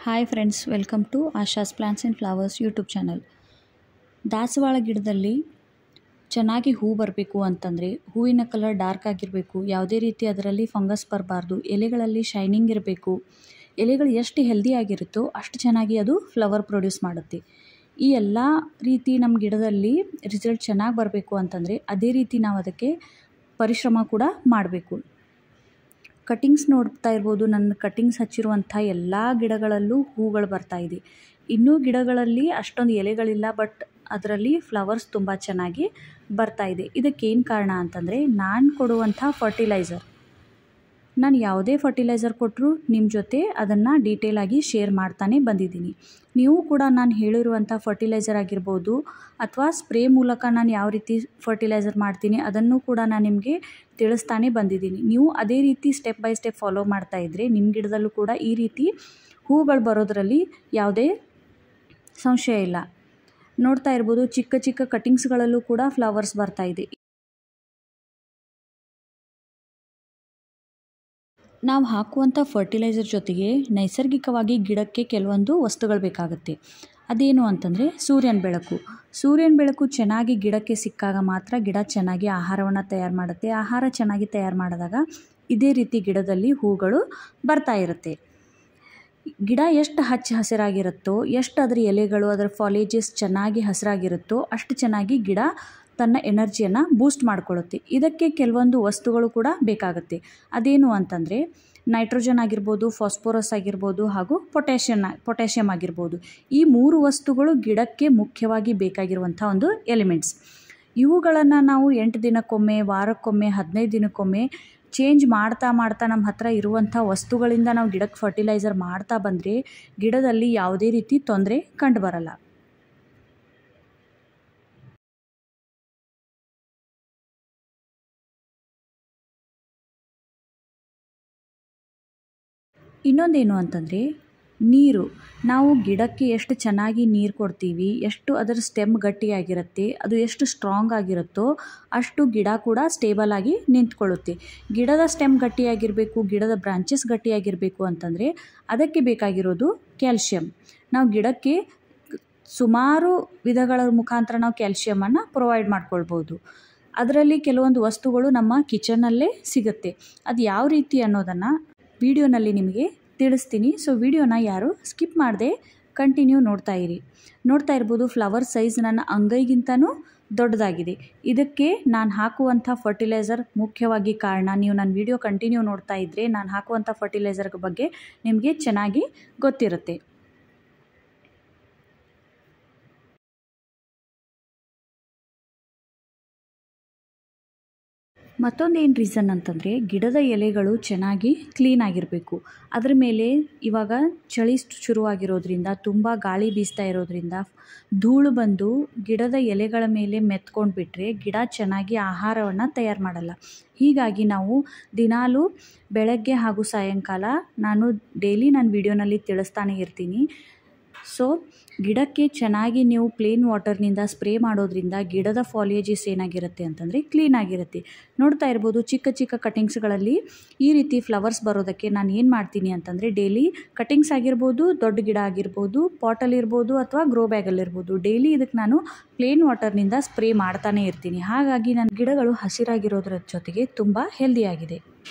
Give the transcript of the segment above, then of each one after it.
Hi friends, welcome to Asha's plants and flowers YouTube channel. ದಾಸವಾಳ ಗಿಡದಲ್ಲಿ ಚೆನ್ನಾಗಿ ಹೂ ಬರಬೇಕು ಅಂತಂದರೆ ಹೂವಿನ ಕಲರ್ ಡಾರ್ಕ್ ಆಗಿರಬೇಕು, ಯಾವುದೇ ರೀತಿ ಅದರಲ್ಲಿ ಫಂಗಸ್ ಬರಬಾರ್ದು, ಎಲೆಗಳಲ್ಲಿ ಶೈನಿಂಗ್ ಇರಬೇಕು. ಎಲೆಗಳು ಎಷ್ಟು ಹೆಲ್ದಿ ಆಗಿರುತ್ತೋ ಅಷ್ಟು ಚೆನ್ನಾಗಿ ಅದು ಫ್ಲವರ್ ಪ್ರೊಡ್ಯೂಸ್ ಮಾಡುತ್ತೆ. ಈ ಎಲ್ಲ ರೀತಿ ನಮ್ಮ ಗಿಡದಲ್ಲಿ ರಿಸಲ್ಟ್ ಚೆನ್ನಾಗಿ ಬರಬೇಕು ಅಂತಂದರೆ ಅದೇ ರೀತಿ ನಾವು ಅದಕ್ಕೆ ಪರಿಶ್ರಮ ಕೂಡ ಮಾಡಬೇಕು. ಕಟಿಂಗ್ಸ್ ನೋಡ್ತಾ ಇರ್ಬೋದು, ನನ್ನ ಕಟಿಂಗ್ಸ್ ಹಚ್ಚಿರುವಂಥ ಎಲ್ಲ ಗಿಡಗಳಲ್ಲೂ ಹೂಗಳು ಬರ್ತಾ ಇದೆ. ಇನ್ನೂ ಗಿಡಗಳಲ್ಲಿ ಅಷ್ಟೊಂದು ಎಲೆಗಳಿಲ್ಲ, ಬಟ್ ಅದರಲ್ಲಿ ಫ್ಲವರ್ಸ್ ತುಂಬ ಚೆನ್ನಾಗಿ ಬರ್ತಾ ಇದೆ. ಇದಕ್ಕೇನು ಕಾರಣ ಅಂತಂದರೆ ನಾನು ಕೊಡುವಂಥ ಫರ್ಟಿಲೈಸರ್. ನಾನು ಯಾವುದೇ ಫರ್ಟಿಲೈಸರ್ ಕೊಟ್ಟರೂ ನಿಮ್ಮ ಜೊತೆ ಅದನ್ನು ಡೀಟೇಲಾಗಿ ಶೇರ್ ಮಾಡ್ತಾನೆ ಬಂದಿದ್ದೀನಿ. ನೀವು ಕೂಡ ನಾನು ಹೇಳಿರುವಂಥ ಫರ್ಟಿಲೈಸರ್ ಆಗಿರ್ಬೋದು ಅಥವಾ ಸ್ಪ್ರೇ ಮೂಲಕ ನಾನು ಯಾವ ರೀತಿ ಫರ್ಟಿಲೈಸರ್ ಮಾಡ್ತೀನಿ ಅದನ್ನು ಕೂಡ ನಾನು ನಿಮಗೆ ತಿಳಿಸ್ತಾನೆ ಬಂದಿದ್ದೀನಿ. ನೀವು ಅದೇ ರೀತಿ ಸ್ಟೆಪ್ ಬೈ ಸ್ಟೆಪ್ ಫಾಲೋ ಮಾಡ್ತಾ ಇದ್ದರೆ ನಿಮ್ಮ ಗಿಡದಲ್ಲೂ ಕೂಡ ಈ ರೀತಿ ಹೂಗಳು ಬರೋದರಲ್ಲಿ ಯಾವುದೇ ಸಂಶಯ ಇಲ್ಲ. ನೋಡ್ತಾ ಇರ್ಬೋದು, ಚಿಕ್ಕ ಚಿಕ್ಕ ಕಟಿಂಗ್ಸ್ಗಳಲ್ಲೂ ಕೂಡ ಫ್ಲವರ್ಸ್ ಬರ್ತಾ ಇದೆ. ನಾವು ಹಾಕುವಂಥ ಫರ್ಟಿಲೈಸರ್ ಜೊತೆಗೆ ನೈಸರ್ಗಿಕವಾಗಿ ಗಿಡಕ್ಕೆ ಕೆಲವೊಂದು ವಸ್ತುಗಳು ಬೇಕಾಗುತ್ತೆ. ಅದೇನು ಅಂತಂದರೆ ಸೂರ್ಯನ ಬೆಳಕು ಚೆನ್ನಾಗಿ ಗಿಡಕ್ಕೆ ಸಿಕ್ಕಾಗ ಮಾತ್ರ ಗಿಡ ಚೆನ್ನಾಗಿ ಆಹಾರವನ್ನು ತಯಾರು ಮಾಡುತ್ತೆ. ಆಹಾರ ಚೆನ್ನಾಗಿ ತಯಾರು ಮಾಡಿದಾಗ ಇದೇ ರೀತಿ ಗಿಡದಲ್ಲಿ ಹೂಗಳು ಬರ್ತಾ ಇರುತ್ತೆ. ಗಿಡ ಎಷ್ಟು ಹಚ್ಚ ಹಸಿರಾಗಿರುತ್ತೋ, ಎಷ್ಟು ಅದರ ಎಲೆಗಳು ಅದರ ಫಾಲೇಜಸ್ ಚೆನ್ನಾಗಿ ಹಸಿರಾಗಿರುತ್ತೋ ಅಷ್ಟು ಚೆನ್ನಾಗಿ ಗಿಡ ತನ್ನ ಎನರ್ಜಿಯನ್ನು ಬೂಸ್ಟ್ ಮಾಡಿಕೊಳ್ಳುತ್ತೆ. ಇದಕ್ಕೆ ಕೆಲವೊಂದು ವಸ್ತುಗಳು ಕೂಡ ಬೇಕಾಗುತ್ತೆ. ಅದೇನು ಅಂತಂದರೆ ನೈಟ್ರೋಜನ್ ಆಗಿರ್ಬೋದು, ಫಾಸ್ಫರಸ್ ಆಗಿರ್ಬೋದು ಹಾಗೂ ಪೊಟ್ಯಾಷಿಯಮ್ ಆಗಿರ್ಬೋದು. ಈ 3 ವಸ್ತುಗಳು ಗಿಡಕ್ಕೆ ಮುಖ್ಯವಾಗಿ ಬೇಕಾಗಿರುವಂಥ ಒಂದು ಎಲಿಮೆಂಟ್ಸ್. ಇವುಗಳನ್ನು ನಾವು 8 ದಿನಕ್ಕೊಮ್ಮೆ, ವಾರಕ್ಕೊಮ್ಮೆ, 15 ದಿನಕ್ಕೊಮ್ಮೆ ಚೇಂಜ್ ಮಾಡ್ತಾ ನಮ್ಮ ಹತ್ರ ಇರುವಂಥ ವಸ್ತುಗಳಿಂದ ನಾವು ಗಿಡಕ್ಕೆ ಫರ್ಟಿಲೈಸರ್ ಮಾಡ್ತಾ ಬಂದರೆ ಗಿಡದಲ್ಲಿ ಯಾವುದೇ ರೀತಿ ತೊಂದರೆ ಕಂಡು ಬರಲ್ಲ. ಇನ್ನೊಂದೇನು ಅಂತಂದರೆ ನೀರು. ನಾವು ಗಿಡಕ್ಕೆ ಎಷ್ಟು ಚೆನ್ನಾಗಿ ನೀರು ಕೊಡ್ತೀವಿ, ಎಷ್ಟು ಅದರ ಸ್ಟೆಮ್ ಗಟ್ಟಿಯಾಗಿರುತ್ತೆ, ಅದು ಎಷ್ಟು ಸ್ಟ್ರಾಂಗ್ ಆಗಿರುತ್ತೋ ಅಷ್ಟು ಗಿಡ ಕೂಡ ಸ್ಟೇಬಲ್ ಆಗಿ ನಿಂತ್ಕೊಳ್ಳುತ್ತೆ. ಗಿಡದ ಸ್ಟೆಮ್ ಗಟ್ಟಿಯಾಗಿರಬೇಕು, ಗಿಡದ ಬ್ರಾಂಚಸ್ ಗಟ್ಟಿಯಾಗಿರಬೇಕು ಅಂತಂದರೆ ಅದಕ್ಕೆ ಬೇಕಾಗಿರೋದು ಕ್ಯಾಲ್ಶಿಯಂ. ನಾವು ಗಿಡಕ್ಕೆ ಸುಮಾರು ವಿಧಗಳ ಮುಖಾಂತರ ನಾವು ಕ್ಯಾಲ್ಶಿಯಮನ್ನು ಪ್ರೊವೈಡ್ ಮಾಡ್ಕೊಳ್ಬೋದು. ಅದರಲ್ಲಿ ಕೆಲವೊಂದು ವಸ್ತುಗಳು ನಮ್ಮ ಕಿಚನ್ನಲ್ಲೇ ಸಿಗುತ್ತೆ. ಅದು ಯಾವ ರೀತಿ ಅನ್ನೋದನ್ನು ವಿಡಿಯೋನಲ್ಲಿ ನಿಮಗೆ ತಿಳಿಸ್ತೀನಿ. ಸೊ ವಿಡಿಯೋನ ಯಾರು ಸ್ಕಿಪ್ ಮಾಡದೆ ಕಂಟಿನ್ಯೂ ನೋಡ್ತಾ ಇರ್ಬೋದು. ಫ್ಲವರ್ ಸೈಜ್ ನನ್ನ ಅಂಗೈಗಿಂತನೂ ದೊಡ್ಡದಾಗಿದೆ. ಇದಕ್ಕೆ ನಾನು ಹಾಕುವಂಥ ಫರ್ಟಿಲೈಸರ್ ಮುಖ್ಯವಾಗಿ ಕಾರಣ. ನೀವು ನನ್ನ ವಿಡಿಯೋ ಕಂಟಿನ್ಯೂ ನೋಡ್ತಾ ಇದ್ದರೆ ನಾನು ಹಾಕುವಂಥ ಫರ್ಟಿಲೈಸರ್ ಬಗ್ಗೆ ನಿಮಗೆ ಚೆನ್ನಾಗಿ ಗೊತ್ತಿರುತ್ತೆ. ಮತ್ತೊಂದೇನು ರೀಸನ್ ಅಂತಂದರೆ ಗಿಡದ ಎಲೆಗಳು ಚೆನ್ನಾಗಿ ಕ್ಲೀನ್ ಆಗಿರಬೇಕು. ಅದರ ಮೇಲೆ ಇವಾಗ ಚಳಿ ಶುರುವಾಗಿರೋದ್ರಿಂದ, ತುಂಬ ಗಾಳಿ ಬೀಸ್ತಾ ಇರೋದ್ರಿಂದ ಧೂಳು ಬಂದು ಗಿಡದ ಎಲೆಗಳ ಮೇಲೆ ಮೆತ್ಕೊಂಡು ಬಿಟ್ಟರೆ ಗಿಡ ಚೆನ್ನಾಗಿ ಆಹಾರವನ್ನು ತಯಾರು ಮಾಡಲ್ಲ. ಹೀಗಾಗಿ ನಾವು ದಿನಾಲೂ ಬೆಳಗ್ಗೆ ಹಾಗೂ ಸಾಯಂಕಾಲ ನಾನು ಡೈಲಿ ನನ್ನ ವಿಡಿಯೋನಲ್ಲಿ ತಿಳಿಸ್ತಾನೆ ಇರ್ತೀನಿ. ಸೊ ಗಿಡಕ್ಕೆ ಚೆನ್ನಾಗಿ ನೀವು ಪ್ಲೇನ್ ವಾಟರ್ನಿಂದ ಸ್ಪ್ರೇ ಮಾಡೋದ್ರಿಂದ ಗಿಡದ ಫಾಲಿಯೇಜಸ್ ಏನಾಗಿರುತ್ತೆ ಅಂತಂದರೆ ಕ್ಲೀನ್ ಆಗಿರುತ್ತೆ. ನೋಡ್ತಾ ಇರ್ಬೋದು, ಚಿಕ್ಕ ಚಿಕ್ಕ ಕಟಿಂಗ್ಸ್ಗಳಲ್ಲಿ ಈ ರೀತಿ ಫ್ಲವರ್ಸ್ ಬರೋದಕ್ಕೆ ನಾನು ಏನು ಮಾಡ್ತೀನಿ ಅಂತಂದರೆ ಡೈಲಿ ಕಟಿಂಗ್ಸ್ ಆಗಿರ್ಬೋದು, ದೊಡ್ಡ ಗಿಡ ಆಗಿರ್ಬೋದು, ಪಾಟಲ್ಲಿರ್ಬೋದು ಅಥವಾ ಗ್ರೋ ಬ್ಯಾಗಲ್ಲಿರ್ಬೋದು, ಡೈಲಿ ಇದಕ್ಕೆ ನಾನು ಪ್ಲೇನ್ ವಾಟರ್ನಿಂದ ಸ್ಪ್ರೇ ಮಾಡ್ತಾನೆ ಇರ್ತೀನಿ. ಹಾಗಾಗಿ ನನ್ನ ಗಿಡಗಳು ಹಸಿರಾಗಿರೋದ್ರ ಜೊತೆಗೆ ತುಂಬ ಹೆಲ್ದಿಯಾಗಿದೆ.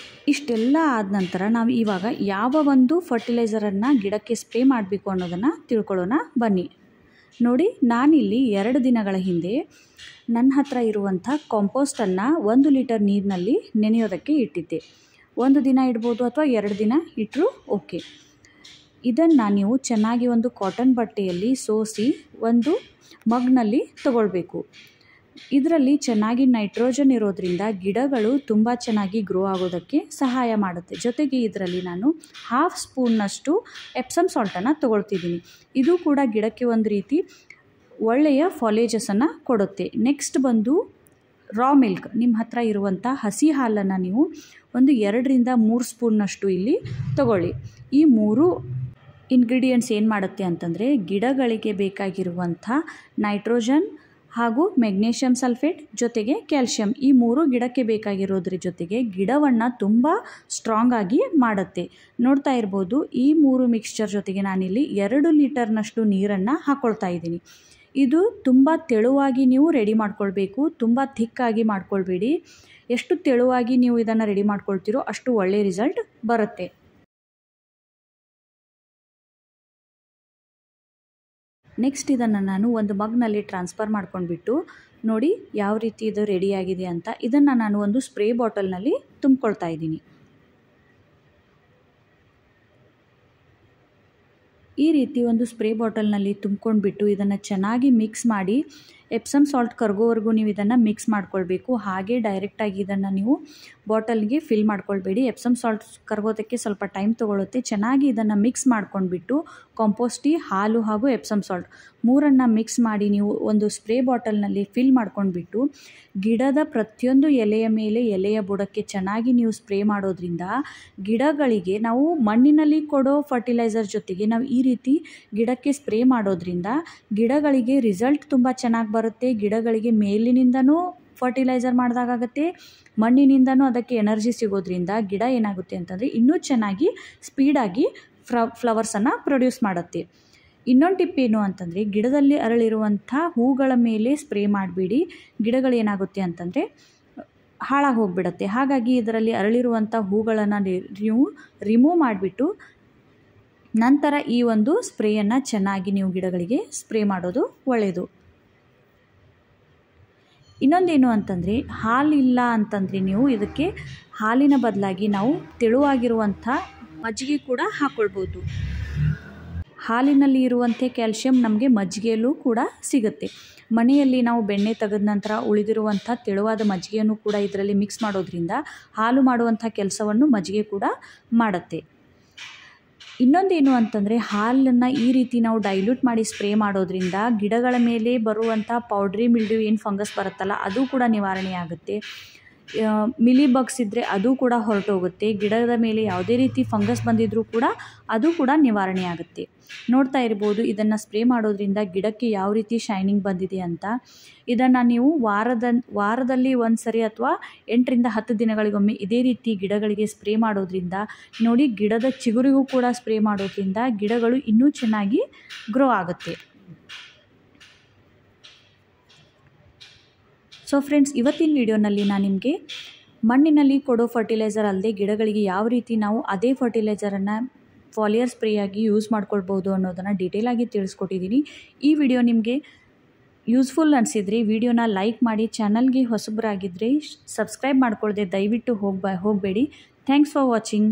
ಇಷ್ಟೆಲ್ಲ ಆದ ನಂತರ ನಾವು ಇವಾಗ ಯಾವ ಒಂದು ಫರ್ಟಿಲೈಸರನ್ನು ಗಿಡಕ್ಕೆ ಸ್ಪ್ರೇ ಮಾಡಬೇಕು ಅನ್ನೋದನ್ನು ತಿಳ್ಕೊಳ್ಳೋಣ ಬನ್ನಿ. ನೋಡಿ, ನಾನಿಲ್ಲಿ 2 ದಿನಗಳ ಹಿಂದೆ ನನ್ನ ಹತ್ರ ಇರುವಂಥ ಕಾಂಪೋಸ್ಟನ್ನು 1 ಲೀಟರ್ ನೀರಿನಲ್ಲಿ ನೆನೆಯೋದಕ್ಕೆ ಇಟ್ಟಿದ್ದೆ. 1 ದಿನ ಇಡ್ಬೋದು ಅಥವಾ 2 ದಿನ ಇಟ್ಟರೂ ಓಕೆ. ಇದನ್ನು ನೀವು ಚೆನ್ನಾಗಿ ಒಂದು ಕಾಟನ್ ಬಟ್ಟೆಯಲ್ಲಿ ಸೋಸಿ ಒಂದು ಮಗ್ನಲ್ಲಿ ತಗೊಳ್ಬೇಕು. ಇದರಲ್ಲಿ ಚೆನ್ನಾಗಿ ನೈಟ್ರೋಜನ್ ಇರೋದ್ರಿಂದ ಗಿಡಗಳು ತುಂಬ ಚೆನ್ನಾಗಿ ಗ್ರೋ ಆಗೋದಕ್ಕೆ ಸಹಾಯ ಮಾಡುತ್ತೆ. ಜೊತೆಗೆ ಇದರಲ್ಲಿ ನಾನು 1/2 ಸ್ಪೂನ್ನಷ್ಟು ಎಪ್ಸಮ್ ಸಾಲ್ಟನ್ನು ತೊಗೊಳ್ತಿದ್ದೀನಿ. ಇದು ಕೂಡ ಗಿಡಕ್ಕೆ ಒಂದು ರೀತಿ ಒಳ್ಳೆಯ ಫಾಲೇಜಸನ್ನು ಕೊಡುತ್ತೆ. ನೆಕ್ಸ್ಟ್ ಬಂದು ರಾ ಮಿಲ್ಕ್. ನಿಮ್ಮ ಹತ್ರ ಇರುವಂಥ ಹಸಿ ಹಾಲನ್ನು ನೀವು ಒಂದು 2 ರಿಂದ 3 ಸ್ಪೂನ್ನಷ್ಟು ಇಲ್ಲಿ ತಗೊಳ್ಳಿ. ಈ 3 ಇಂಗ್ರೀಡಿಯೆಂಟ್ಸ್ ಏನು ಮಾಡುತ್ತೆ ಅಂತಂದರೆ ಗಿಡಗಳಿಗೆ ಬೇಕಾಗಿರುವಂಥ ನೈಟ್ರೋಜನ್ ಹಾಗೂ ಮೆಗ್ನೀಷಿಯಂ ಸಲ್ಫೇಟ್ ಜೊತೆಗೆ ಕ್ಯಾಲ್ಶಿಯಂ ಈ ಮೂರು ಗಿಡಕ್ಕೆ ಬೇಕಾಗಿರೋದ್ರ ಜೊತೆಗೆ ಗಿಡವನ್ನು ತುಂಬ ಸ್ಟ್ರಾಂಗ್ ಆಗಿ ಮಾಡುತ್ತೆ. ನೋಡ್ತಾ ಇರ್ಬೋದು ಈ ಮೂರು ಮಿಕ್ಸ್ಚರ್ ಜೊತೆಗೆ ನಾನಿಲ್ಲಿ 2 ಲೀಟರ್ನಷ್ಟು ನೀರನ್ನು ಹಾಕ್ಕೊಳ್ತಾ ಇದ್ದೀನಿ. ಇದು ತುಂಬ ತೆಳುವಾಗಿ ನೀವು ರೆಡಿ ಮಾಡ್ಕೊಳ್ಬೇಕು, ತುಂಬ ಥಿಕ್ಕಾಗಿ ಮಾಡ್ಕೊಳ್ಬೇಡಿ. ಎಷ್ಟು ತೆಳುವಾಗಿ ನೀವು ಇದನ್ನು ರೆಡಿ ಮಾಡ್ಕೊಳ್ತೀರೋ ಅಷ್ಟು ಒಳ್ಳೆಯ ರಿಸಲ್ಟ್ ಬರುತ್ತೆ. ನೆಕ್ಸ್ಟ್ ಇದನ್ನು ನಾನು ಒಂದು ಮಗ್ನಲ್ಲಿ ಟ್ರಾನ್ಸ್ಫರ್ ಮಾಡ್ಕೊಂಡ್ಬಿಟ್ಟು ನೋಡಿ ಯಾವ ರೀತಿ ಇದು ರೆಡಿಯಾಗಿದೆ ಅಂತ. ಇದನ್ನು ನಾನು ಒಂದು ಸ್ಪ್ರೇ ಬಾಟಲ್ನಲ್ಲಿ ತುಂಬ್ಕೊಳ್ತಾ ಇದ್ದೀನಿ. ಈ ರೀತಿ ಒಂದು ಸ್ಪ್ರೇ ಬಾಟಲ್ನಲ್ಲಿ ತುಂಬ್ಕೊಂಡ್ಬಿಟ್ಟು ಇದನ್ನು ಚೆನ್ನಾಗಿ ಮಿಕ್ಸ್ ಮಾಡಿ ಎಪ್ಸಮ್ ಸಾಲ್ಟ್ ಕರಗೋವರೆಗೂ ನೀವು ಇದನ್ನು ಮಿಕ್ಸ್ ಮಾಡ್ಕೊಳ್ಬೇಕು. ಹಾಗೆ ಡೈರೆಕ್ಟಾಗಿ ಇದನ್ನು ನೀವು ಬಾಟಲ್ಗೆ ಫಿಲ್ ಮಾಡ್ಕೊಳ್ಬೇಡಿ. ಎಪ್ಸಮ್ ಸಾಲ್ಟ್ ಕರಗೋದಕ್ಕೆ ಸ್ವಲ್ಪ ಟೈಮ್ ತೊಗೊಳುತ್ತೆ. ಚೆನ್ನಾಗಿ ಇದನ್ನು ಮಿಕ್ಸ್ ಮಾಡ್ಕೊಂಡ್ಬಿಟ್ಟು ಕಾಂಪೋಸ್ಟ್ ಹಾಲು ಹಾಗೂ ಎಪ್ಸಮ್ ಸಾಲ್ಟ್ ಮೂರನ್ನು ಮಿಕ್ಸ್ ಮಾಡಿ ನೀವು ಒಂದು ಸ್ಪ್ರೇ ಬಾಟಲ್ನಲ್ಲಿ ಫಿಲ್ ಮಾಡ್ಕೊಂಡ್ಬಿಟ್ಟು ಗಿಡದ ಪ್ರತಿಯೊಂದು ಎಲೆಯ ಮೇಲೆ ಎಲೆಯ ಬುಡಕ್ಕೆ ಚೆನ್ನಾಗಿ ನೀವು ಸ್ಪ್ರೇ ಮಾಡೋದ್ರಿಂದ ಗಿಡಗಳಿಗೆ ನಾವು ಮಣ್ಣಿನಲ್ಲಿ ಕೊಡೋ ಫರ್ಟಿಲೈಸರ್ ಜೊತೆಗೆ ನಾವು ಈ ರೀತಿ ಗಿಡಕ್ಕೆ ಸ್ಪ್ರೇ ಮಾಡೋದ್ರಿಂದ ಗಿಡಗಳಿಗೆ ರಿಸಲ್ಟ್ ತುಂಬ ಚೆನ್ನಾಗಿ ಬರುತ್ತೆ. ಗಿಡಗಳಿಗೆ ಮೇಲಿನಿಂದನೂ ಫರ್ಟಿಲೈಸರ್ ಮಾಡಿದಾಗತ್ತೆ, ಮಣ್ಣಿನಿಂದನೂ ಅದಕ್ಕೆ ಎನರ್ಜಿ ಸಿಗೋದ್ರಿಂದ ಗಿಡ ಏನಾಗುತ್ತೆ ಅಂತಂದರೆ ಇನ್ನೂ ಚೆನ್ನಾಗಿ ಸ್ಪೀಡಾಗಿ ಫ್ಲವರ್ಸನ್ನು ಪ್ರೊಡ್ಯೂಸ್ ಮಾಡುತ್ತೆ. ಇನ್ನೊಂದು ಟಿಪ್ ಏನು ಅಂತಂದರೆ ಗಿಡದಲ್ಲಿ ಅರಳಿರುವಂಥ ಹೂಗಳ ಮೇಲೆ ಸ್ಪ್ರೇ ಮಾಡಬೇಡಿ. ಗಿಡಗಳೇನಾಗುತ್ತೆ ಅಂತಂದರೆ ಹಾಳಾಗಿ ಹೋಗಿಬಿಡುತ್ತೆ. ಹಾಗಾಗಿ ಇದರಲ್ಲಿ ಅರಳಿರುವಂಥ ಹೂಗಳನ್ನು ನೀವು ರಿಮೂವ್ ಮಾಡಿಬಿಟ್ಟು ನಂತರ ಈ ಒಂದು ಸ್ಪ್ರೇಯನ್ನು ಚೆನ್ನಾಗಿ ನೀವು ಗಿಡಗಳಿಗೆ ಸ್ಪ್ರೇ ಮಾಡೋದು ಒಳ್ಳೆಯದು. ಇನ್ನೊಂದೇನು ಅಂತಂದರೆ ಹಾಲಿಲ್ಲ ಅಂತಂದರೆ ನೀವು ಇದಕ್ಕೆ ಹಾಲಿನ ಬದಲಾಗಿ ನಾವು ತೆಳುವಾಗಿರುವಂಥ ಮಜ್ಜಿಗೆ ಕೂಡ ಹಾಕ್ಕೊಳ್ಬೋದು. ಹಾಲಿನಲ್ಲಿ ಇರುವಂತೆ ಕ್ಯಾಲ್ಶಿಯಂ ನಮಗೆ ಮಜ್ಜಿಗೆಯಲ್ಲೂ ಕೂಡ ಸಿಗುತ್ತೆ. ಮನೆಯಲ್ಲಿ ನಾವು ಬೆಣ್ಣೆ ತೆಗೆದ ನಂತರ ಉಳಿದಿರುವಂಥ ತೆಳುವಾದ ಮಜ್ಜಿಗೆಯನ್ನು ಕೂಡ ಇದರಲ್ಲಿ ಮಿಕ್ಸ್ ಮಾಡೋದ್ರಿಂದ ಹಾಲು ಮಾಡುವಂಥ ಕೆಲಸವನ್ನು ಮಜ್ಜಿಗೆ ಕೂಡ ಮಾಡುತ್ತೆ. ಇನ್ನೊಂದೇನು ಅಂತಂದರೆ ಹಾಲನ್ನು ಈ ರೀತಿ ನಾವು ಡೈಲ್ಯೂಟ್ ಮಾಡಿ ಸ್ಪ್ರೇ ಮಾಡೋದ್ರಿಂದ ಗಿಡಗಳ ಮೇಲೆ ಬರುವಂಥ ಪೌಡ್ರಿ ಮಿಲ್ಡ್ಯೂ ಏನು ಫಂಗಸ್ ಬರುತ್ತಲ್ಲ ಅದು ಕೂಡ ನಿವಾರಣೆ ಆಗುತ್ತೆ. ಮಿಲಿ ಬಗ್ಸ್ ಇದ್ದರೆ ಅದು ಕೂಡ ಹೊರಟೋಗುತ್ತೆ. ಗಿಡದ ಮೇಲೆ ಯಾವುದೇ ರೀತಿ ಫಂಗಸ್ ಬಂದಿದ್ರೂ ಕೂಡ ಅದು ಕೂಡ ನಿವಾರಣೆ ಆಗುತ್ತೆ. ನೋಡ್ತಾ ಇರ್ಬೋದು ಇದನ್ನು ಸ್ಪ್ರೇ ಮಾಡೋದ್ರಿಂದ ಗಿಡಕ್ಕೆ ಯಾವ ರೀತಿ ಶೈನಿಂಗ್ ಬಂದಿದೆ ಅಂತ. ಇದನ್ನು ನೀವು ವಾರದಲ್ಲಿ ಒಂದು ಸರಿ ಅಥವಾ 8 ರಿಂದ 10 ದಿನಗಳಿಗೊಮ್ಮೆ ಇದೇ ರೀತಿ ಗಿಡಗಳಿಗೆ ಸ್ಪ್ರೇ ಮಾಡೋದ್ರಿಂದ ನೋಡಿ ಗಿಡದ ಚಿಗುರಿಗೂ ಕೂಡ ಸ್ಪ್ರೇ ಮಾಡೋದ್ರಿಂದ ಗಿಡಗಳು ಇನ್ನೂ ಚೆನ್ನಾಗಿ ಗ್ರೋ ಆಗುತ್ತೆ. ಸೊ ಫ್ರೆಂಡ್ಸ್, ಇವತ್ತಿನ ವಿಡಿಯೋನಲ್ಲಿ ನಾನು ನಿಮಗೆ ಮಣ್ಣಿನಲ್ಲಿ ಕೊಡೋ ಫರ್ಟಿಲೈಸರ್ ಅಲ್ಲದೆ ಗಿಡಗಳಿಗೆ ಯಾವ ರೀತಿ ನಾವು ಅದೇ ಫರ್ಟಿಲೈಸರನ್ನು ಫಾಲಿಯರ್ ಸ್ಪ್ರೇಯಾಗಿ ಯೂಸ್ ಮಾಡ್ಕೊಳ್ಬೋದು ಅನ್ನೋದನ್ನು ಡೀಟೇಲಾಗಿ ತಿಳಿಸ್ಕೊಟ್ಟಿದ್ದೀನಿ. ಈ ವಿಡಿಯೋ ನಿಮಗೆ ಯೂಸ್ಫುಲ್ ಅನಿಸಿದರೆ ವಿಡಿಯೋನ ಲೈಕ್ ಮಾಡಿ, ಚಾನಲ್ಗೆ ಹೊಸಬರಾಗಿದ್ದರೆ ಸಬ್ಸ್ಕ್ರೈಬ್ ಮಾಡ್ಕೊಳ್ಳದೆ ದಯವಿಟ್ಟು ಹೋಗಬೇಡಿ. Thanks for watching.